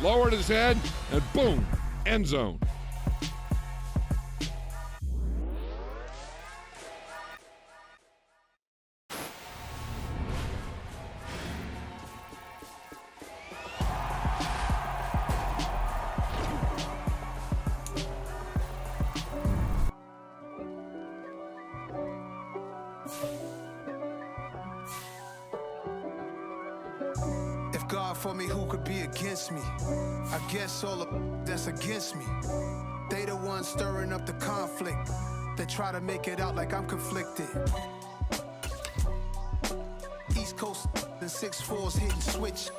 lowered his head, and boom, end zone. If God for me, who could be against me? I guess all the that's against me. They the ones stirring up the conflict. They try to make it out like I'm conflicted. East Coast and 6'4's hitting switch.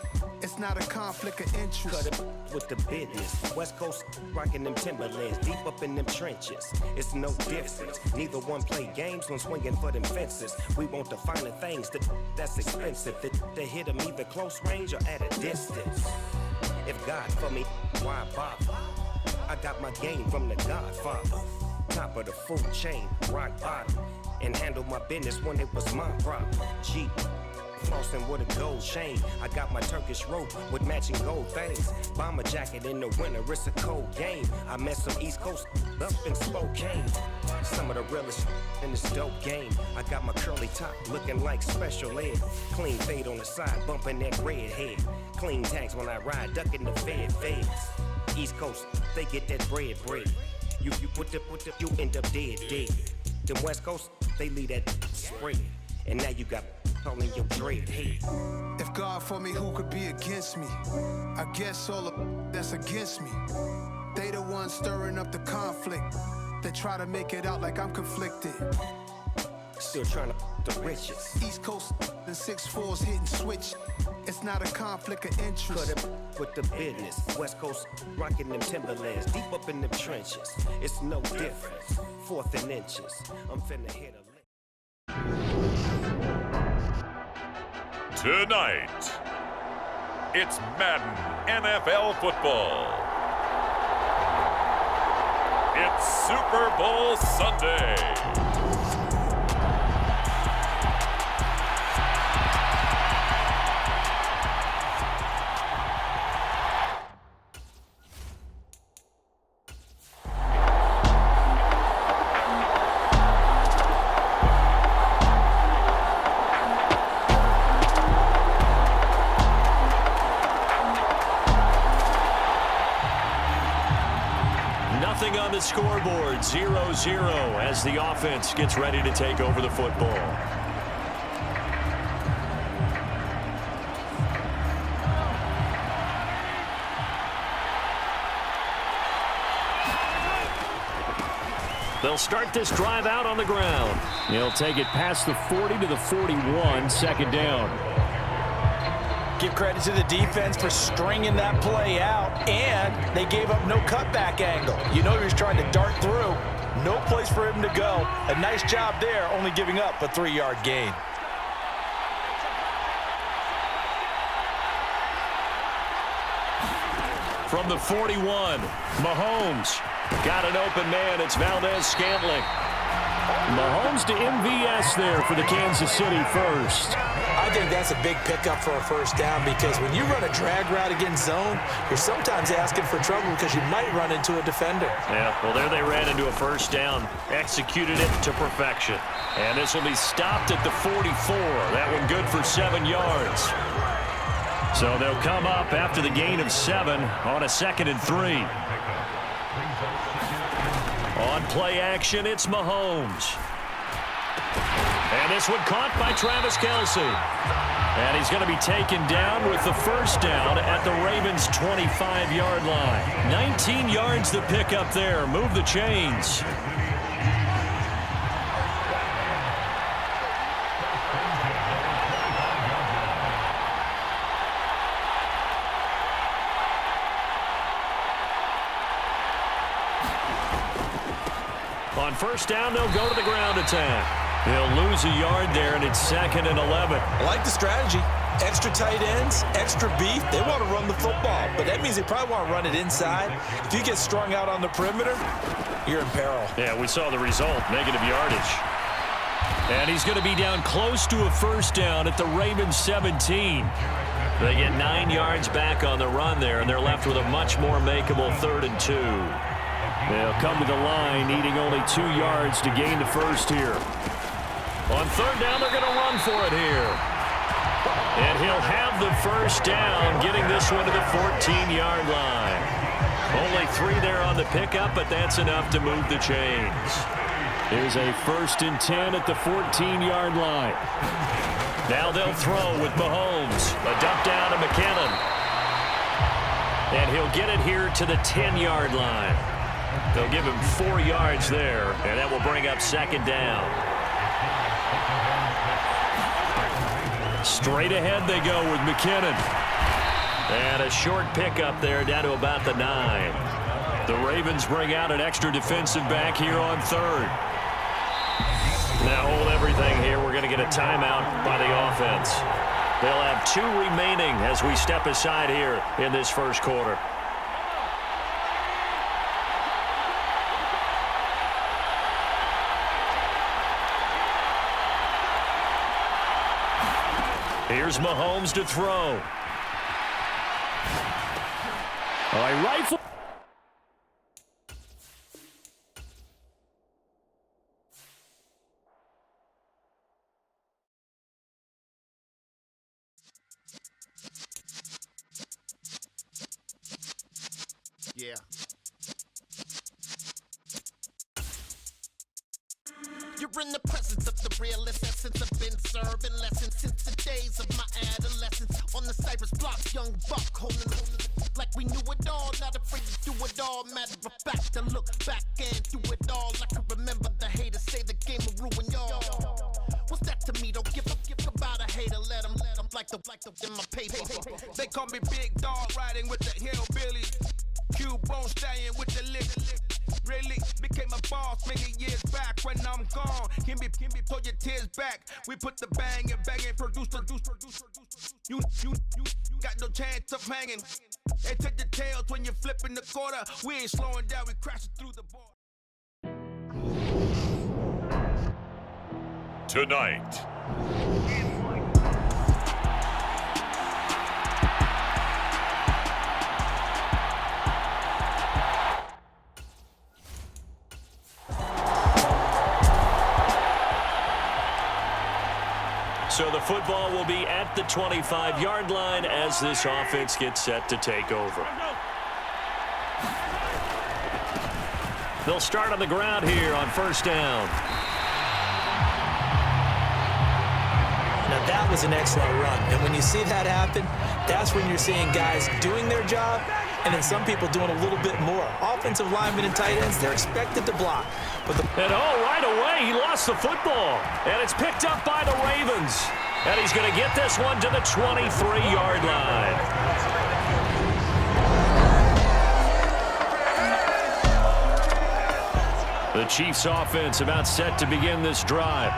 It's not a conflict of interest. Cut it with the business. West Coast rocking them Timberlands, deep up in them trenches. It's no difference. Neither one play games when swinging for them fences. We want the finer things that's expensive. They hit them either close range or at a distance. If God for me, why bother? I got my game from the Godfather. Top of the food chain, rock bottom. And handle my business when it was my problem. Jeep. Flossing with a gold chain. I got my Turkish rope with matching gold things. Bomber jacket in the winter, it's a cold game. I met some East Coast up in Spokane. Some of the realest in this dope game. I got my curly top looking like special ed. Clean fade on the side, bumping that red head. Clean tags when I ride, ducking the feds. East Coast, they get that bread. You you end up dead. Them West Coast, they leave that spread. And now you got all in your dread head. If God for me, who could be against me? I guess all the that's against me. They the ones stirring up the conflict. They try to make it out like I'm conflicted. Still trying to the riches. East Coast and 6'4's hitting switch. It's not a conflict of interest. Cut it with the business. West Coast rocking them Timberlands, deep up in them trenches. It's no difference. 4th and inches. I'm finna hit a lick. Tonight, it's Madden NFL football. It's Super Bowl Sunday. Nothing on the scoreboard, 0-0 as the offense gets ready to take over the football. They'll start this drive out on the ground. He'll take it past the 40 to the 41, second down. Give credit to the defense for stringing that play out, and they gave up no cutback angle. You know he was trying to dart through. No place for him to go. A nice job there, only giving up a 3-yard gain. From the 41, Mahomes got an open man. It's Valdez-Scantling. Mahomes to MVS there for the Kansas City first. I think that's a big pickup for a first down because when you run a drag route against zone, you're sometimes asking for trouble because you might run into a defender. Yeah, well, there they ran into a first down, executed it to perfection. And this will be stopped at the 44. That one good for 7 yards. So they'll come up after the gain of 7 on a 2nd and 3. On play action, it's Mahomes. And this one caught by Travis Kelce. And he's going to be taken down with the first down at the Ravens' 25-yard line. 19 yards to pick up there. Move the chains. On first down, they'll go to the ground attack. They'll lose a yard there, and it's 2nd and 11. I like the strategy. Extra tight ends, extra beef. They want to run the football, but that means they probably want to run it inside. If you get strung out on the perimeter, you're in peril. Yeah, we saw the result, negative yardage. And he's going to be down close to a first down at the Ravens 17. They get 9 yards back on the run there, and they're left with a much more makeable 3rd and 2. They'll come to the line, needing only 2 yards to gain the first here. On 3rd down, they're going to run for it here. And he'll have the first down, getting this one to the 14-yard line. Only 3 there on the pickup, but that's enough to move the chains. Here's a 1st and 10 at the 14-yard line. Now they'll throw with Mahomes. A dump down to McKinnon. And he'll get it here to the 10-yard line. They'll give him 4 yards there, and that will bring up 2nd down. Straight ahead they go with McKinnon. And a short pickup there down to about the 9. The Ravens bring out an extra defensive back here on 3rd. Now hold everything here. We're going to get a timeout by the offense. They'll have 2 remaining as we step aside here in this first quarter. Here's Mahomes to throw. A rifle. Yeah. You're in the presence of the realest essence. I've been serving lessons since the days of my adolescence. On the Cypress block, young buck holding like we knew it all. Not afraid to do it all. Matter of fact, to look back and do it all. I can remember the haters say the game will ruin y'all. What's that to me? Don't give about a hater. Let them like the in my paper. They call me Big Dog, riding with the hillbillies. Q-Bone staying with the lick. Really became a boss many years back. When I'm gone, can be pull your tears back. We put the bang and produce. You got no chance of hanging. They take the tails when you're flipping the quarter. We ain't slowing down, we crashing through the ball. Tonight. So the football will be at the 25-yard line as this offense gets set to take over. They'll start on the ground here on 1st down. Now that was an excellent run, and when you see that happen, that's when you're seeing guys doing their job and then some people doing a little bit more. Offensive linemen and tight ends, they're expected to block. And right away, he lost the football. And it's picked up by the Ravens. And he's going to get this one to the 23-yard line. The Chiefs offense about set to begin this drive.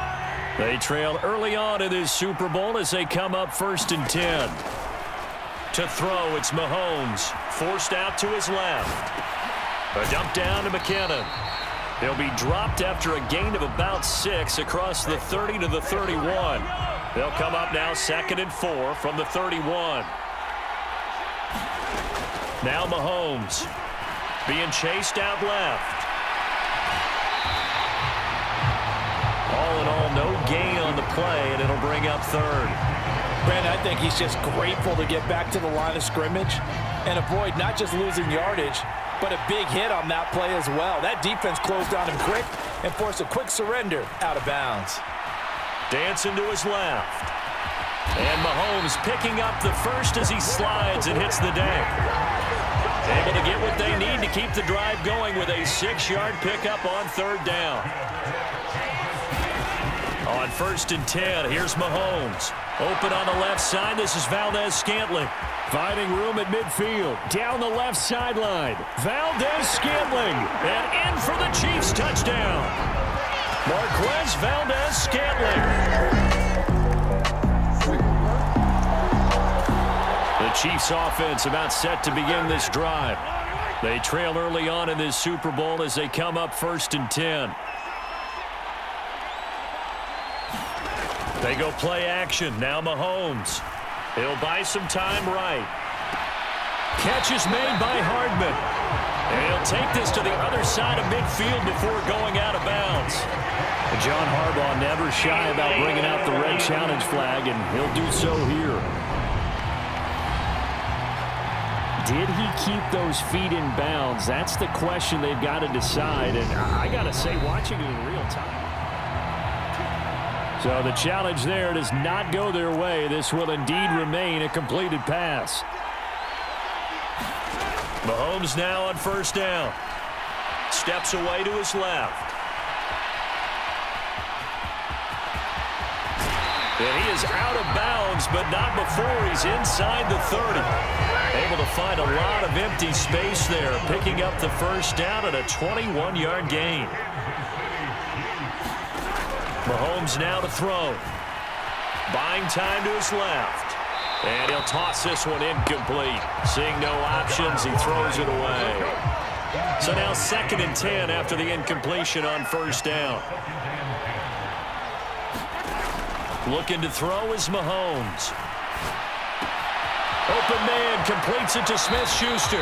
They trail early on in this Super Bowl as they come up 1st and 10. To throw, it's Mahomes, forced out to his left. A dump down to McKinnon. He'll be dropped after a gain of about 6 across the 30 to the 31. They'll come up now 2nd and 4 from the 31. Now Mahomes being chased out left. All in all, no gain on the play, and it'll bring up 3rd. Brandon, I think he's just grateful to get back to the line of scrimmage and avoid not just losing yardage, but a big hit on that play as well. That defense closed on him quick and forced a quick surrender out of bounds. Dancing to his left. And Mahomes picking up the first as he slides and hits the deck. Able to get what they need to keep the drive going with a 6-yard pickup on 3rd down. On 1st and 10, here's Mahomes. Open on the left side. This is Valdez-Scantling. Finding room at midfield. Down the left sideline. Valdez-Scantling. And in for the Chiefs touchdown. Marquez Valdez-Scantling. The Chiefs offense about set to begin this drive. They trail early on in this Super Bowl as they come up 1st and 10. They go play action. Now Mahomes. He'll buy some time right. Catch is made by Hardman. And he'll take this to the other side of midfield before going out of bounds. And John Harbaugh never shy about bringing out the red challenge flag, and he'll do so here. Did he keep those feet in bounds? That's the question they've got to decide. And I got to say, watching it in real time. So the challenge there does not go their way. This will indeed remain a completed pass. Mahomes now on first down. Steps away to his left. And he is out of bounds, but not before he's inside the 30. Able to find a lot of empty space there, picking up the first down at a 21-yard gain. Mahomes now to throw. Buying time to his left. And he'll toss this one incomplete. Seeing no options, he throws it away. So now 2nd and 10 after the incompletion on first down. Looking to throw is Mahomes. Open man completes it to Smith-Schuster.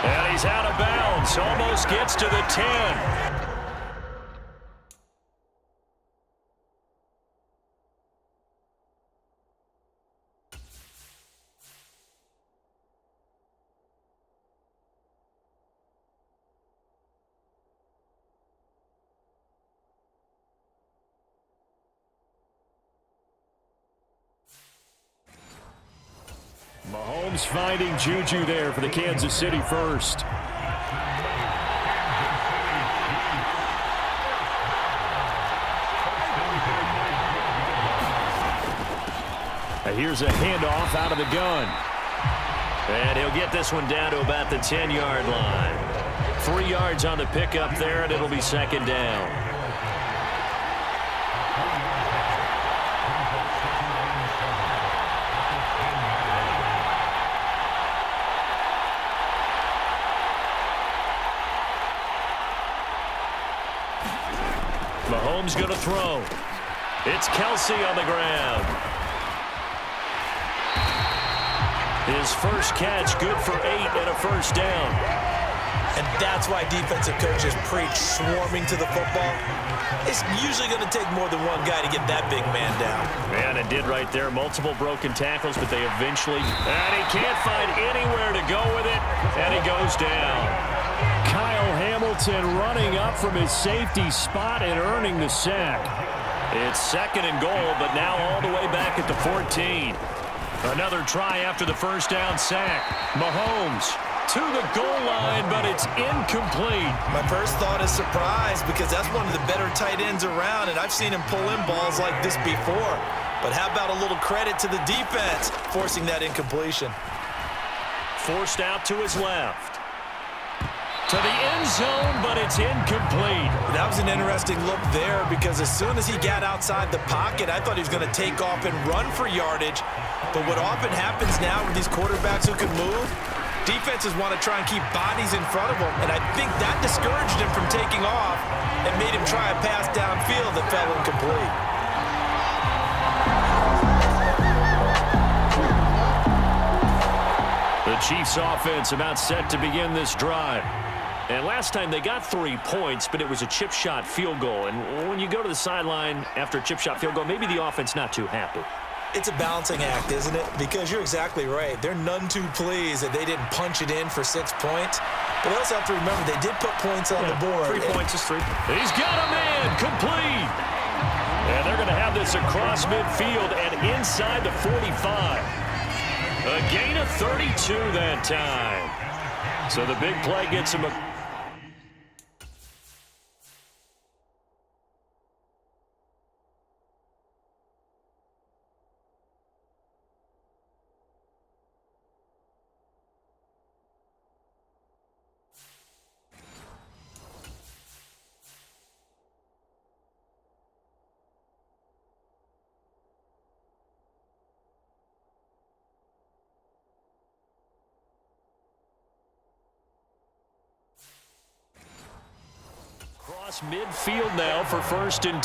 And he's out of bounds. Almost gets to the 10. Mahomes finding Juju there for the Kansas City first. Here's a handoff out of the gun. And he'll get this one down to about the 10-yard line. 3 yards on the pickup there, and it'll be 2nd down. Mahomes going to throw. It's Kelsey on the ground. His first catch good for 8 and a first down. And that's why defensive coaches preach swarming to the football. It's usually going to take more than one guy to get that big man down. And it did right there. Multiple broken tackles, but they eventually... And he can't find anywhere to go with it, and he goes down. Kyle Hamilton running up from his safety spot and earning the sack. It's 2nd and goal, but now all the way back at the 14. Another try after the first down sack. Mahomes to the goal line, but it's incomplete. My first thought is surprise because that's one of the better tight ends around, and I've seen him pull in balls like this before. But how about a little credit to the defense forcing that incompletion? Forced out to his left. To the end zone, but it's incomplete. That was an interesting look there because as soon as he got outside the pocket, I thought he was going to take off and run for yardage. But what often happens now with these quarterbacks who can move, defenses want to try and keep bodies in front of them, and I think that discouraged him from taking off and made him try a pass downfield that fell incomplete. The Chiefs offense about set to begin this drive. And last time they got 3 points, but it was a chip shot field goal. And when you go to the sideline after a chip shot field goal, maybe the offense not too happy. It's a balancing act, isn't it? Because you're exactly right. They're none too pleased that they didn't punch it in for 6 points. But they also have to remember they did put points on the board. 3 points is 3. He's got a man complete. And they're going to have this across midfield and inside the 45. A gain of 32 that time. So the big play gets him a... midfield now for 1st and 10.